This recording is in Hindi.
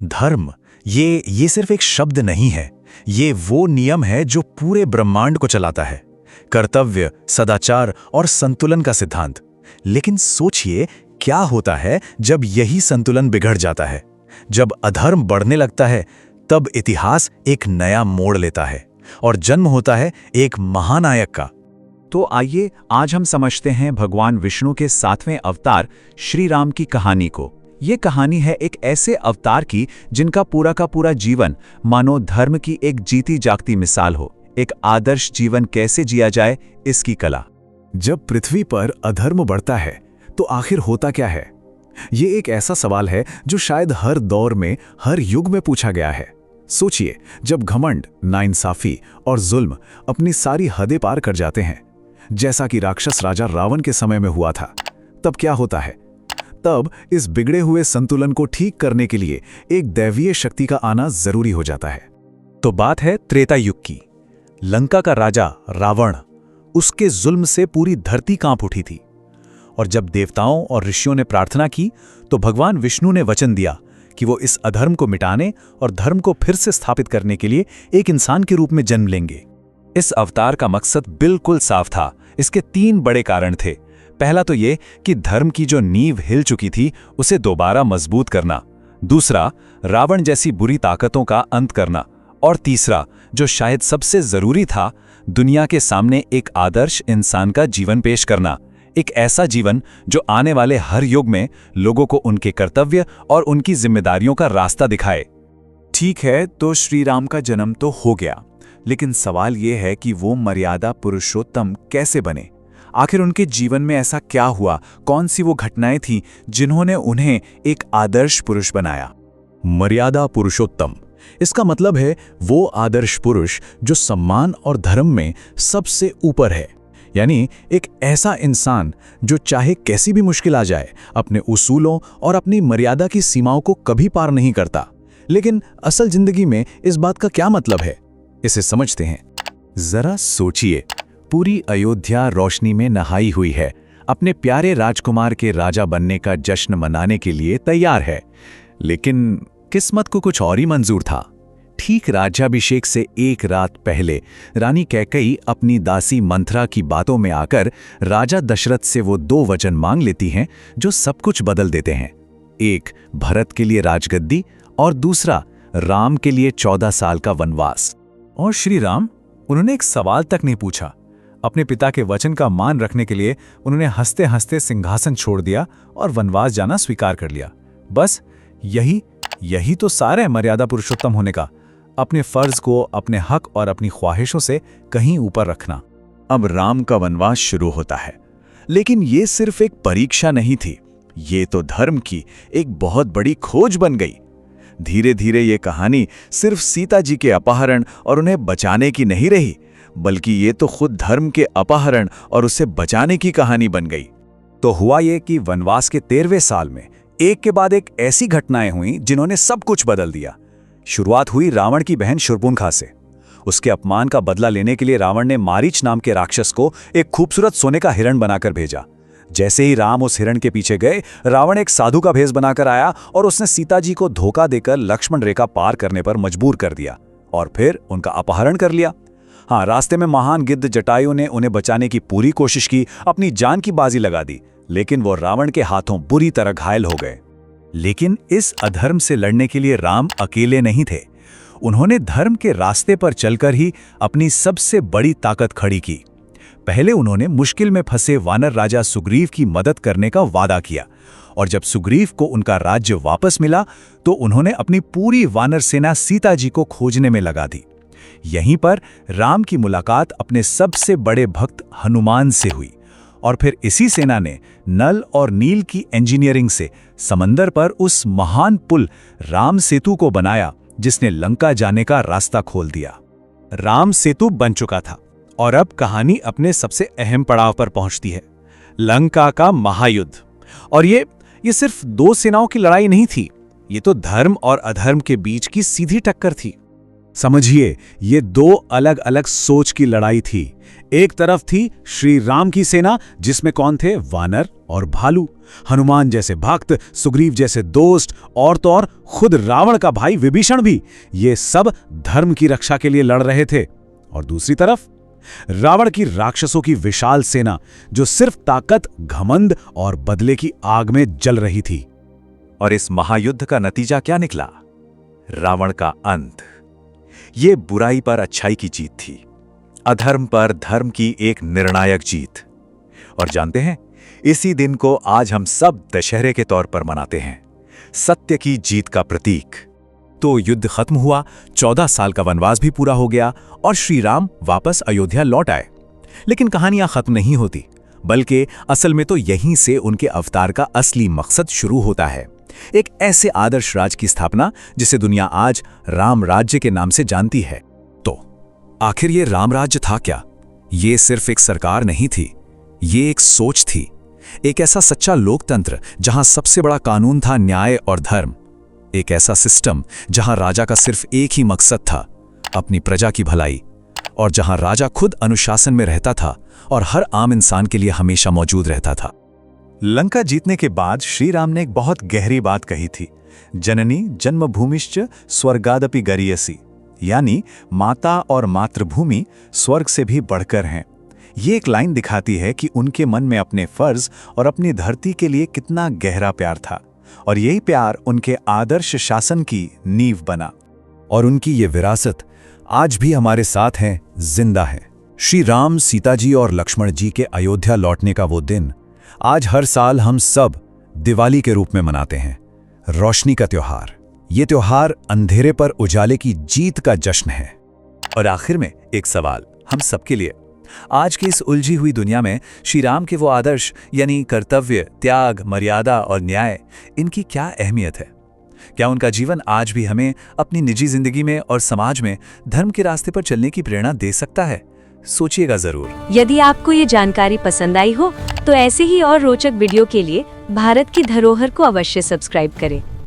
धर्म ये सिर्फ एक शब्द नहीं है। ये वो नियम है जो पूरे ब्रह्मांड को चलाता है। कर्तव्य, सदाचार और संतुलन का सिद्धांत। लेकिन सोचिए, क्या होता है जब यही संतुलन बिगड़ जाता है? जब अधर्म बढ़ने लगता है, तब इतिहास एक नया मोड़ लेता है और जन्म होता है एक महानायक का। तो आइए आज हम समझते हैं भगवान विष्णु के 7वें अवतार श्री राम की कहानी को। ये कहानी है एक ऐसे अवतार की जिनका पूरा का पूरा जीवन मानो धर्म की एक जीती जागती मिसाल हो। एक आदर्श जीवन कैसे जिया जाए, इसकी कला। जब पृथ्वी पर अधर्म बढ़ता है तो आखिर होता क्या है? ये एक ऐसा सवाल है जो शायद हर दौर में, हर युग में पूछा गया है। सोचिए, जब घमंड, नाइंसाफी और जुल्म अपनी सारी हदें पार कर जाते हैं, जैसा कि राक्षस राजा रावण के समय में हुआ था, तब क्या होता है? तब इस बिगड़े हुए संतुलन को ठीक करने के लिए एक दैवीय शक्ति का आना जरूरी हो जाता है। तो बात है त्रेता युग की। लंका का राजा रावण, उसके जुल्म से पूरी धरती कांप उठी थी। और जब देवताओं और ऋषियों ने प्रार्थना की तो भगवान विष्णु ने वचन दिया कि वो इस अधर्म को मिटाने और धर्म को फिर से स्थापित करने के लिए एक इंसान के रूप में जन्म लेंगे। इस अवतार का मकसद बिल्कुल साफ था। इसके 3 बड़े कारण थे। पहला तो ये कि धर्म की जो नींव हिल चुकी थी उसे दोबारा मजबूत करना। दूसरा, रावण जैसी बुरी ताकतों का अंत करना। और तीसरा, जो शायद सबसे जरूरी था, दुनिया के सामने एक आदर्श इंसान का जीवन पेश करना। एक ऐसा जीवन जो आने वाले हर युग में लोगों को उनके कर्तव्य और उनकी जिम्मेदारियों का रास्ता दिखाए। ठीक है, तो श्री राम का जन्म तो हो गया, लेकिन सवाल यह है कि वो मर्यादा पुरुषोत्तम कैसे बने? आखिर उनके जीवन में ऐसा क्या हुआ? कौन सी वो घटनाएं थीं जिन्होंने उन्हें एक आदर्श पुरुष बनाया? मर्यादा पुरुषोत्तम, इसका मतलब है वो आदर्श पुरुष जो सम्मान और धर्म में सबसे ऊपर है। यानी एक ऐसा इंसान जो चाहे कैसी भी मुश्किल आ जाए, अपने उसूलों और अपनी मर्यादा की सीमाओं को कभी पार नहीं करता। लेकिन असल जिंदगी में इस बात का क्या मतलब है, इसे समझते हैं। जरा सोचिए, पूरी अयोध्या रोशनी में नहाई हुई है, अपने प्यारे राजकुमार के राजा बनने का जश्न मनाने के लिए तैयार है। लेकिन किस्मत को कुछ और ही मंजूर था। ठीक राज्याभिषेक से एक रात पहले रानी कैकेयी अपनी दासी मंथरा की बातों में आकर राजा दशरथ से वो 2 वचन मांग लेती हैं जो सब कुछ बदल देते हैं। एक, भरत के लिए राजगद्दी, और दूसरा, राम के लिए 14 साल का वनवास। और श्री राम, उन्होंने एक सवाल तक नहीं पूछा। अपने पिता के वचन का मान रखने के लिए उन्होंने हंसते हंसते सिंहासन छोड़ दिया और वनवास जाना स्वीकार कर लिया। बस यही तो सार है मर्यादा पुरुषोत्तम होने का। अपने फर्ज को, अपने हक और अपनी ख्वाहिशों से कहीं ऊपर रखना। अब राम का वनवास शुरू होता है, लेकिन ये सिर्फ एक परीक्षा नहीं थी, ये तो धर्म की एक बहुत बड़ी खोज बन गई। धीरे धीरे ये कहानी सिर्फ सीता जी के अपहरण और उन्हें बचाने की नहीं रही, बल्कि ये तो खुद धर्म के अपहरण और उसे बचाने की कहानी बन गई। तो हुआ ये कि वनवास के 13वें साल में एक के बाद एक ऐसी घटनाएं हुई जिन्होंने सब कुछ बदल दिया। शुरुआत हुई रावण की बहन शूर्पणखा से। उसके अपमान का बदला लेने के लिए रावण ने मारीच नाम के राक्षस को एक खूबसूरत सोने का हिरण बनाकर भेजा। जैसे ही राम उस हिरण के पीछे गए, रावण एक साधु का भेष बनाकर आया और उसने सीता जी को धोखा देकर लक्ष्मण रेखा पार करने पर मजबूर कर दिया और फिर उनका अपहरण कर लिया। हाँ, रास्ते में महान गिद्ध जटायु ने उन्हें बचाने की पूरी कोशिश की, अपनी जान की बाजी लगा दी, लेकिन वो रावण के हाथों बुरी तरह घायल हो गए। लेकिन इस अधर्म से लड़ने के लिए राम अकेले नहीं थे। उन्होंने धर्म के रास्ते पर चलकर ही अपनी सबसे बड़ी ताकत खड़ी की। पहले उन्होंने मुश्किल में फंसे वानर राजा सुग्रीव की मदद करने का वादा किया, और जब सुग्रीव को उनका राज्य वापस मिला तो उन्होंने अपनी पूरी वानर सेना सीता जी को खोजने में लगा दी। यहीं पर राम की मुलाकात अपने सबसे बड़े भक्त हनुमान से हुई, और फिर इसी सेना ने नल और नील की इंजीनियरिंग से समंदर पर उस महान पुल राम सेतु को बनाया जिसने लंका जाने का रास्ता खोल दिया। राम सेतु बन चुका था और अब कहानी अपने सबसे अहम पड़ाव पर पहुंचती है, लंका का महायुद्ध। और ये सिर्फ 2 सेनाओं की लड़ाई नहीं थी, ये तो धर्म और अधर्म के बीच की सीधी टक्कर थी। समझिए, ये दो अलग अलग सोच की लड़ाई थी। एक तरफ थी श्री राम की सेना, जिसमें कौन थे? वानर और भालू, हनुमान जैसे भक्त, सुग्रीव जैसे दोस्त, और तो और खुद रावण का भाई विभीषण भी। ये सब धर्म की रक्षा के लिए लड़ रहे थे। और दूसरी तरफ रावण की राक्षसों की विशाल सेना, जो सिर्फ ताकत, घमंड और बदले की आग में जल रही थी। और इस महायुद्ध का नतीजा क्या निकला? रावण का अंत। ये बुराई पर अच्छाई की जीत थी, अधर्म पर धर्म की एक निर्णायक जीत। और जानते हैं, इसी दिन को आज हम सब दशहरे के तौर पर मनाते हैं, सत्य की जीत का प्रतीक। तो युद्ध खत्म हुआ, 14 साल का वनवास भी पूरा हो गया और श्री राम वापस अयोध्या लौट आए। लेकिन कहानियां खत्म नहीं होती, बल्कि असल में तो यहीं से उनके अवतार का असली मकसद शुरू होता है। एक ऐसे आदर्श राज की स्थापना जिसे दुनिया आज राम राज्य के नाम से जानती है। तो आखिर ये राम राज्य था क्या? ये सिर्फ एक सरकार नहीं थी, ये एक सोच थी, एक ऐसा सच्चा लोकतंत्र जहां सबसे बड़ा कानून था न्याय और धर्म। एक ऐसा सिस्टम जहां राजा का सिर्फ एक ही मकसद था, अपनी प्रजा की भलाई, और जहां राजा खुद अनुशासन में रहता था और हर आम इंसान के लिए हमेशा मौजूद रहता था। लंका जीतने के बाद श्री राम ने एक बहुत गहरी बात कही थी, जननी जन्मभूमिश्च स्वर्गादपि गरीयसी, यानी माता और मातृभूमि स्वर्ग से भी बढ़कर हैं। ये एक लाइन दिखाती है कि उनके मन में अपने फर्ज और अपनी धरती के लिए कितना गहरा प्यार था, और यही प्यार उनके आदर्श शासन की नींव बना। और उनकी ये विरासत आज भी हमारे साथ है, जिंदा है। श्री राम, सीता जी और लक्ष्मण जी के अयोध्या लौटने का वो दिन आज हर साल हम सब दिवाली के रूप में मनाते हैं, रोशनी का त्योहार। ये त्योहार अंधेरे पर उजाले की जीत का जश्न है। और आखिर में एक सवाल हम सबके लिए, आज की इस उलझी हुई दुनिया में श्री राम के वो आदर्श यानी कर्तव्य, त्याग, मर्यादा और न्याय, इनकी क्या अहमियत है? क्या उनका जीवन आज भी हमें अपनी निजी जिंदगी में और समाज में धर्म के रास्ते पर चलने की प्रेरणा दे सकता है? सोचिएगा जरूर। यदि आपको ये जानकारी पसंद आई हो तो ऐसे ही और रोचक वीडियो के लिए भारत की धरोहर को अवश्य सब्सक्राइब करें।